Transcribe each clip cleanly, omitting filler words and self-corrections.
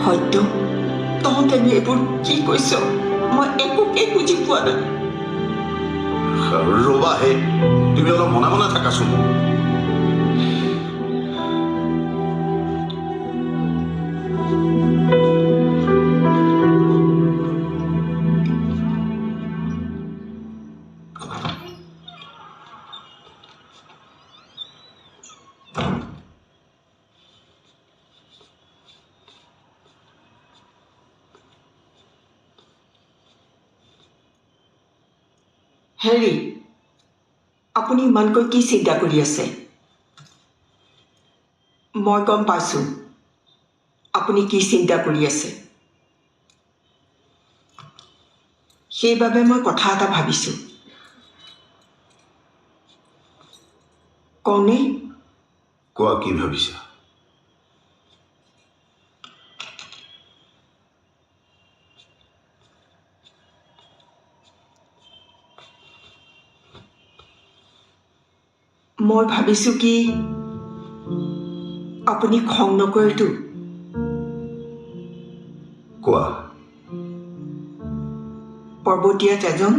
সত্য তহঁতেনো এইবোৰ কি কৈছ মই একোকে বুজি পোৱা নাই ৰবা হে তুমি অলপ মনে মনে থাকাচোন হেৰি আপুনি ইমানকৈ কি চিন্তা কৰি আছে মই গম পাইছোঁ আপুনি কি চিন্তা কৰি আছে সেইবাবে মই কথা এটা ভাবিছোঁ কওঁনে কোৱা কি ভাবিছা মই ভাবিছোঁ কি আপুনি খং নকৰেতো কোৱা পৰ্বতীয়াত এজন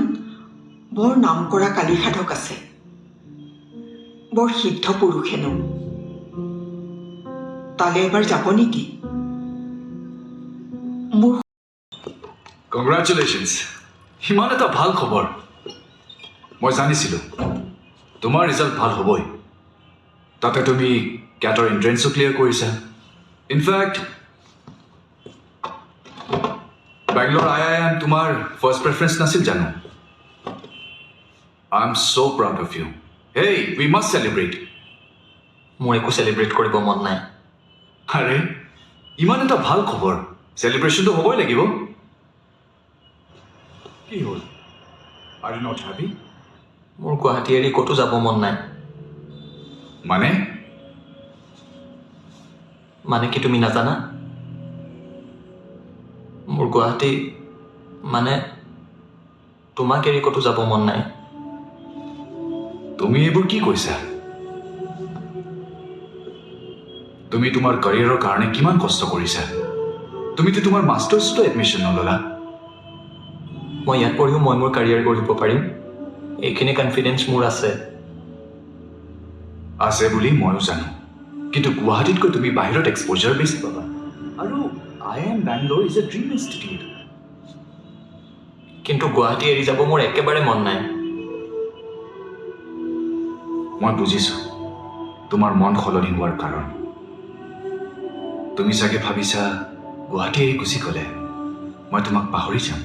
বৰ নাম কৰা কালী সাধক আছে বৰ সিদ্ধ পুৰুষ হেনো তালৈ এবাৰ যাব নেকি মোৰ কংগ্ৰেচুলেশ্যনছ সিমান এটা ভাল খবৰ মই জানিছিলোঁ তোমাৰ ৰিজাল্ট ভাল হ'বই তাতে তুমি কেটৰ এণ্ট্ৰেঞ্চো ক্লিয়াৰ কৰিছা ইনফেক্ট বেংগলোৰ IIM তোমাৰ ফাৰ্ষ্ট প্ৰেফাৰেঞ্চ নাছিল জানো I am so' proud of you hey we must celebrate মোৰ একো চেলিব্ৰেট কৰিব মন নাই আৰে ইমান এটা ভাল খবৰ চেলিব্ৰেশ্যনটো হ'বই লাগিব কি হ'ল আৰ ইউ নট হেপী মোৰ গুৱাহাটী এৰি ক'তো যাব মন নাই মানে কি তুমি নাজানা মোৰ গুৱাহাটী মানে তোমাক এৰি ক'তো যাব মন নাই তুমি এইবোৰ কি কৈছা তুমি তোমাৰ কেৰিয়াৰৰ কাৰণে কিমান কষ্ট কৰিছা তুমিতো তোমাৰ মাষ্টাৰ্ছটো এডমিশ্যন নললা মই ইয়াত পঢ়িও মই মোৰ কেৰিয়াৰ গঢ়িব পাৰিম এইখিনি কনফিডেঞ্চ মোৰ আছে বুলি ময়ো জানো কিন্তু গুৱাহাটীতকৈ তুমি বাহিৰত এক্সপ'জাৰ বেছি পাবা আৰু IIM Bangalore is a dream institute কিন্তু গুৱাহাটী এৰি যাব মোৰ একেবাৰে মন নাই মই বুজিছোঁ তোমাৰ মন সলনি হোৱাৰ কাৰণ তুমি চাগে ভাবিছা গুৱাহাটী এৰি গুচি গ'লে মই তোমাক পাহৰি যাম